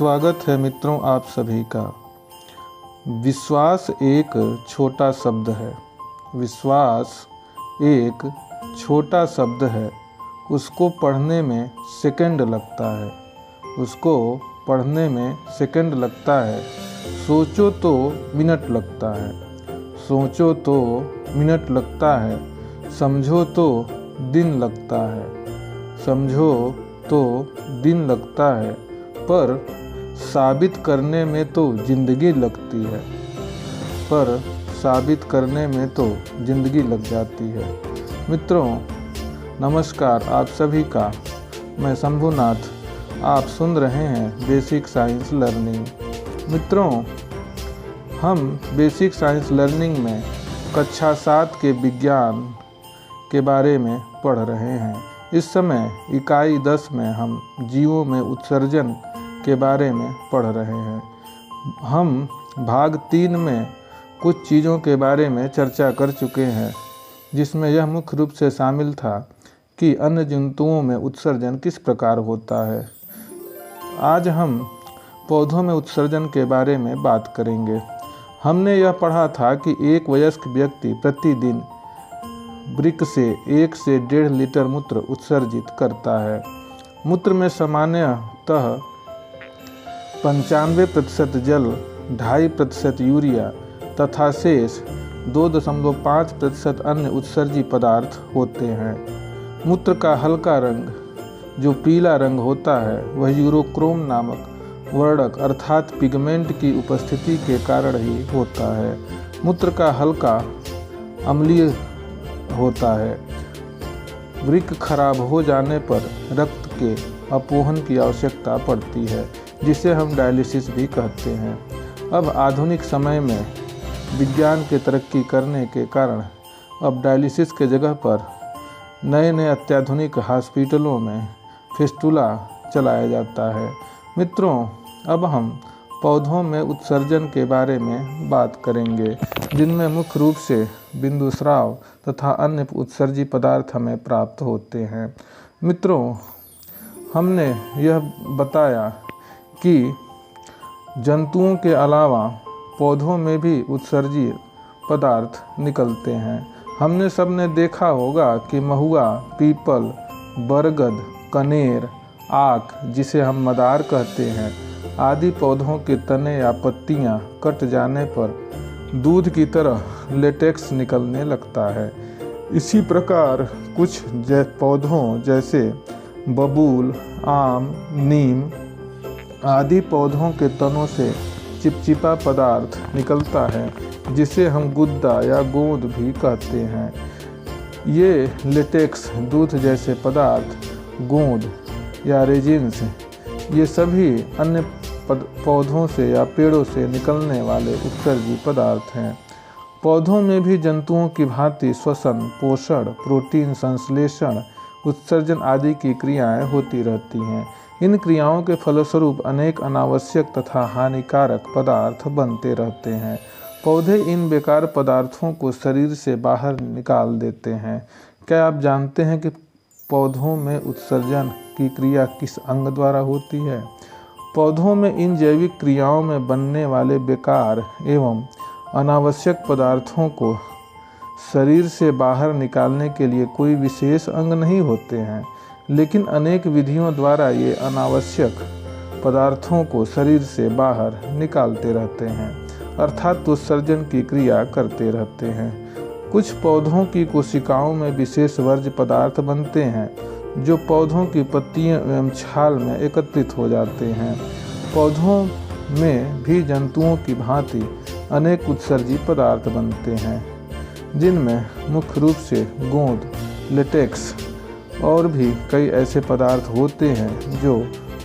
स्वागत है मित्रों आप सभी का। विश्वास एक छोटा शब्द है। विश्वास एक छोटा शब्द है। उसको पढ़ने में सेकंड लगता है। उसको पढ़ने में सेकंड लगता है। सोचो तो मिनट लगता है। सोचो तो मिनट लगता है। समझो तो दिन लगता है। समझो तो दिन लगता है। पर साबित करने में तो ज़िंदगी लगती है। पर साबित करने में तो ज़िंदगी लग जाती है। मित्रों नमस्कार आप सभी का। मैं शंभुनाथ। आप सुन रहे हैं बेसिक साइंस लर्निंग। मित्रों हम बेसिक साइंस लर्निंग में कक्षा 7 के विज्ञान के बारे में पढ़ रहे हैं। इस समय इकाई 10 में हम जीवों में उत्सर्जन के बारे में पढ़ रहे हैं। हम भाग 3 में कुछ चीज़ों के बारे में चर्चा कर चुके हैं, जिसमें यह मुख्य रूप से शामिल था कि अन्य जंतुओं में उत्सर्जन किस प्रकार होता है। आज हम पौधों में उत्सर्जन के बारे में बात करेंगे। हमने यह पढ़ा था कि एक वयस्क व्यक्ति प्रतिदिन वृक्क से 1 से 1.5 लीटर मूत्र उत्सर्जित करता है। मूत्र में सामान्यतः 95% जल, 2.5% यूरिया तथा शेष 2.5% अन्य उत्सर्जी पदार्थ होते हैं। मूत्र का हल्का रंग जो पीला रंग होता है वह यूरोक्रोम नामक वर्णक अर्थात पिगमेंट की उपस्थिति के कारण ही होता है। मूत्र का हल्का अम्लीय होता है। वृक्क खराब हो जाने पर रक्त के अपोहन की आवश्यकता पड़ती है, जिसे हम डायलिसिस भी कहते हैं। अब आधुनिक समय में विज्ञान के तरक्की करने के कारण अब डायलिसिस के जगह पर नए नए अत्याधुनिक हॉस्पिटलों में फिस्टुला चलाया जाता है। मित्रों अब हम पौधों में उत्सर्जन के बारे में बात करेंगे, जिनमें मुख्य रूप से बिंदुस्राव तथा अन्य उत्सर्जी पदार्थ हमें प्राप्त होते हैं। मित्रों हमने यह बताया कि जंतुओं के अलावा पौधों में भी उत्सर्जी पदार्थ निकलते हैं। हमने सबने देखा होगा कि महुआ, पीपल, बरगद, कनेर, आक जिसे हम मदार कहते हैं आदि पौधों के तने या पत्तियां कट जाने पर दूध की तरह लेटेक्स निकलने लगता है। इसी प्रकार कुछ पौधों जैसे बबूल, आम, नीम आदि पौधों के तनों से चिपचिपा पदार्थ निकलता है, जिसे हम गुद्दा या गोंद भी कहते हैं। ये लेटेक्स, दूध जैसे पदार्थ, गोंद या रेजिन्स ये सभी अन्य पौधों से या पेड़ों से निकलने वाले उत्सर्जी पदार्थ हैं। पौधों में भी जंतुओं की भांति श्वसन, पोषण, प्रोटीन संश्लेषण, उत्सर्जन आदि की क्रियाएं होती रहती हैं। इन क्रियाओं के फलस्वरूप अनेक अनावश्यक तथा हानिकारक पदार्थ बनते रहते हैं। पौधे इन बेकार पदार्थों को शरीर से बाहर निकाल देते हैं। क्या आप जानते हैं कि पौधों में उत्सर्जन की क्रिया किस अंग द्वारा होती है? पौधों में इन जैविक क्रियाओं में बनने वाले बेकार एवं अनावश्यक पदार्थों को शरीर से बाहर निकालने के लिए कोई विशेष अंग नहीं होते हैं, लेकिन अनेक विधियों द्वारा ये अनावश्यक पदार्थों को शरीर से बाहर निकालते रहते हैं, अर्थात उत्सर्जन की क्रिया करते रहते हैं। कुछ पौधों की कोशिकाओं में विशेष वर्ज्य पदार्थ बनते हैं, जो पौधों की पत्तियों एवं छाल में एकत्रित हो जाते हैं। पौधों में भी जंतुओं की भांति अनेक उत्सर्जी पदार्थ बनते हैं, जिनमें मुख्य रूप से गोंद, लेटेक्स और भी कई ऐसे पदार्थ होते हैं जो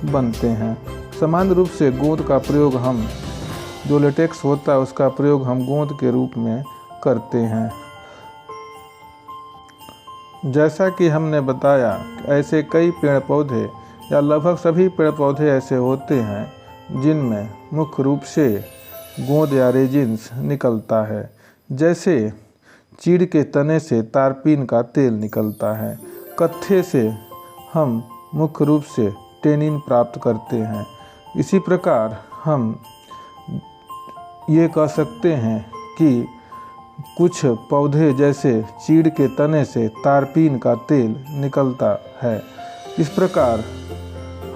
बनते हैं। सामान्य रूप से गोंद का प्रयोग हम जो लेटेक्स होता है उसका प्रयोग हम गोंद के रूप में करते हैं। जैसा कि हमने बताया ऐसे कई पेड़ पौधे या लगभग सभी पेड़ पौधे ऐसे होते हैं जिनमें मुख्य रूप से गोंद या रेजिन्स निकलता है। जैसे चीड़ के तने से तारपीन का तेल निकलता है। कत्थे से हम मुख्य रूप से टेनिन प्राप्त करते हैं। इसी प्रकार हम ये कह सकते हैं कि कुछ पौधे जैसे चीड़ के तने से तारपीन का तेल निकलता है। इस प्रकार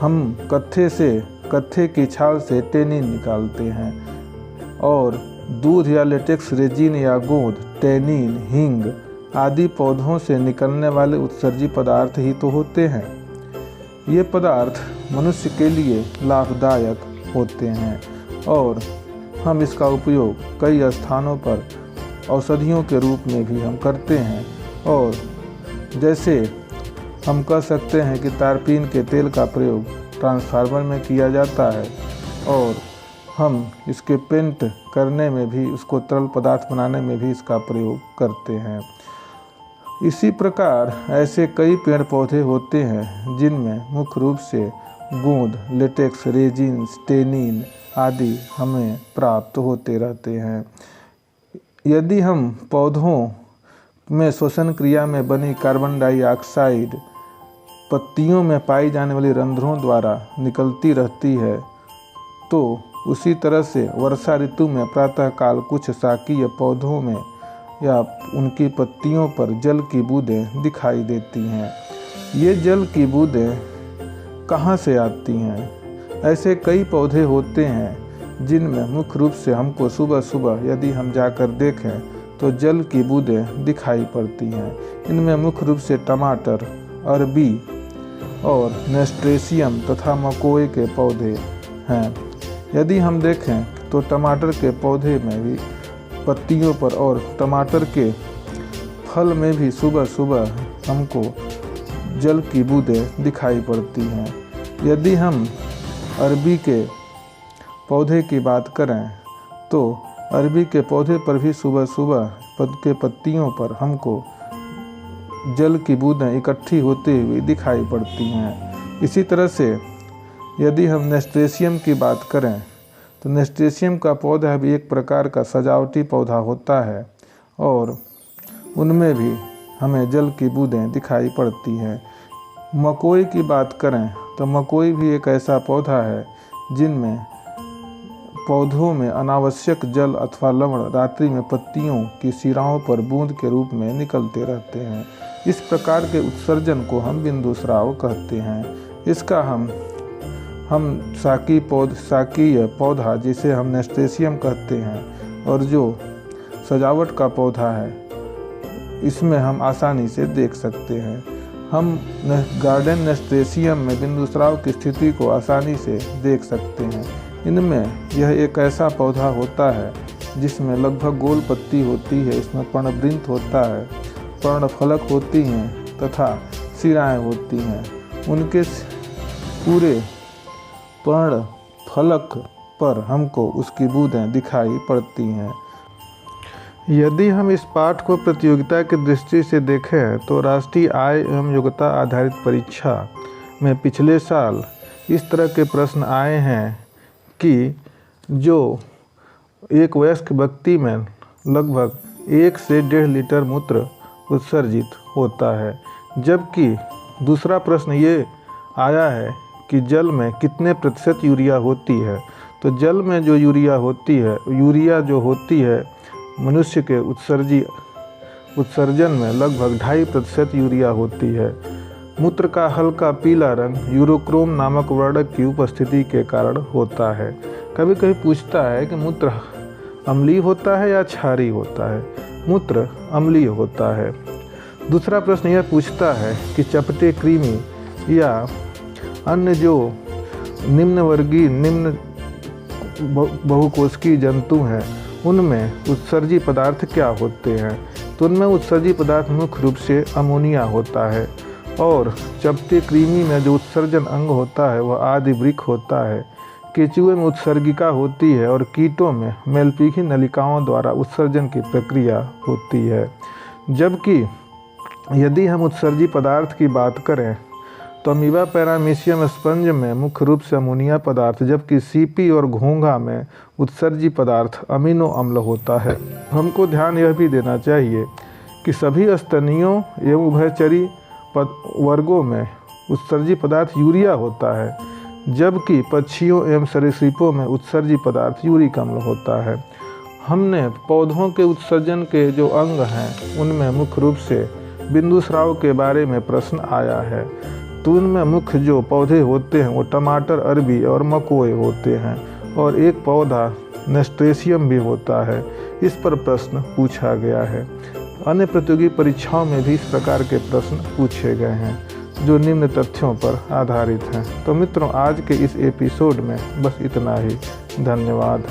हम कत्थे की छाल से टेनिन निकालते हैं और दूध या लेटेक्स रेजिन या गोंद, टेनिन, हींग आदि पौधों से निकलने वाले उत्सर्जी पदार्थ ही तो होते हैं। ये पदार्थ मनुष्य के लिए लाभदायक होते हैं और हम इसका उपयोग कई स्थानों पर औषधियों के रूप में भी हम करते हैं। और जैसे हम कह सकते हैं कि तारपीन के तेल का प्रयोग ट्रांसफार्मर में किया जाता है और हम इसके पेंट करने में भी, उसको तरल पदार्थ बनाने में भी इसका प्रयोग करते हैं। इसी प्रकार ऐसे कई पेड़ पौधे होते हैं जिनमें मुख्य रूप से गोंद, लेटेक्स, रेजिन, टेनिन आदि हमें प्राप्त होते रहते हैं। यदि हम पौधों में श्वसन क्रिया में बनी कार्बन डाइऑक्साइड पत्तियों में पाई जाने वाली रंध्रों द्वारा निकलती रहती है, तो उसी तरह से वर्षा ऋतु में प्रातःकाल कुछ शाकीय पौधों में या उनकी पत्तियों पर जल की बूंदें दिखाई देती हैं। ये जल की बूंदें कहाँ से आती हैं? ऐसे कई पौधे होते हैं जिनमें मुख्य रूप से हमको सुबह सुबह यदि हम जाकर देखें तो जल की बूंदें दिखाई पड़ती हैं। इनमें मुख्य रूप से टमाटर, अरबी और नेस्ट्रेशियम तथा मकोए के पौधे हैं। यदि हम देखें तो टमाटर के पौधे में भी पत्तियों पर और टमाटर के फल में भी सुबह सुबह हमको जल की बूंदें दिखाई पड़ती हैं। यदि हम अरबी के पौधे की बात करें तो अरबी के पौधे पर भी सुबह सुबह के पत्तियों पर हमको जल की बूंदें इकट्ठी होती हुई दिखाई पड़ती हैं। इसी तरह से यदि हम नेस्ट्रेशियम की बात करें तो नेस्ट्रेशियम का पौधा भी एक प्रकार का सजावटी पौधा होता है और उनमें भी हमें जल की बूंदें दिखाई पड़ती हैं। मकोई की बात करें तो मकोई भी एक ऐसा पौधा है जिनमें पौधों में अनावश्यक जल अथवा लवण रात्रि में पत्तियों की सिराओं पर बूंद के रूप में निकलते रहते हैं। इस प्रकार के उत्सर्जन को हम बिंदुस्राव कहते हैं। इसका हम शाकीय पौधा जिसे हम नेस्ट्रेशियम कहते हैं और जो सजावट का पौधा है, इसमें हम आसानी से देख सकते हैं। हम गार्डन नेस्ट्रेशियम में बिंदुस्राव की स्थिति को आसानी से देख सकते हैं। इनमें यह एक ऐसा पौधा होता है जिसमें लगभग गोल पत्ती होती है, इसमें पर्णवृंत होता है, पर्णफलक होती हैं तथा सिराएं होती हैं। उनके पूरे पर्ण फलक पर हमको उसकी बूंदें दिखाई पड़ती हैं। यदि हम इस पाठ को प्रतियोगिता की दृष्टि से देखें तो राष्ट्रीय आय एवं योग्यता आधारित परीक्षा में पिछले साल इस तरह के प्रश्न आए हैं कि जो एक वयस्क व्यक्ति में लगभग 1 से 1.5 लीटर मूत्र उत्सर्जित होता है, जबकि दूसरा प्रश्न ये आया है कि जल में कितने प्रतिशत यूरिया होती है। तो जल में जो यूरिया होती है मनुष्य के उत्सर्जन में लगभग 2.5% यूरिया होती है। मूत्र का हल्का पीला रंग यूरोक्रोम नामक वर्णक की उपस्थिति के कारण होता है। कभी कभी पूछता है कि मूत्र अम्लीय होता है या क्षारीय होता है। मूत्र अम्लीय होता है। दूसरा प्रश्न यह पूछता है कि चपटे कृमि या अन्य जो निम्न बहुकोशिकीय जंतु हैं उनमें उत्सर्जी पदार्थ क्या होते हैं। तो उनमें उत्सर्जी पदार्थ मुख्य रूप से अमोनिया होता है और चपटे कृमि में जो उत्सर्जन अंग होता है वह आदिवृक्क होता है। केंचुए में उत्सर्गिका होती है और कीटों में मेलपीघी नलिकाओं द्वारा उत्सर्जन की प्रक्रिया होती है। जबकि यदि हम उत्सर्जी पदार्थ की बात करें तो अमीबा पैरामीशियम स्पंज में मुख्य रूप से अमोनिया पदार्थ, जबकि सीपी और घोंघा में उत्सर्जी पदार्थ अमीनो अम्ल होता है। हमको ध्यान यह भी देना चाहिए कि सभी स्तनियों एवं उभयचरी वर्गों में उत्सर्जी पदार्थ यूरिया होता है, जबकि पक्षियों एवं सरीसृपों में उत्सर्जी पदार्थ यूरिक अम्ल होता है। हमने पौधों के उत्सर्जन के जो अंग हैं उनमें मुख्य रूप से बिंदुस्राव के बारे में प्रश्न आया है। तो उनमें मुख्य जो पौधे होते हैं वो टमाटर, अरबी और मकोए होते हैं, और एक पौधा नेस्ट्रेशियम भी होता है। इस पर प्रश्न पूछा गया है। अन्य प्रतियोगी परीक्षाओं में भी इस प्रकार के प्रश्न पूछे गए हैं जो निम्न तथ्यों पर आधारित हैं। तो मित्रों, आज के इस एपिसोड में बस इतना ही। धन्यवाद।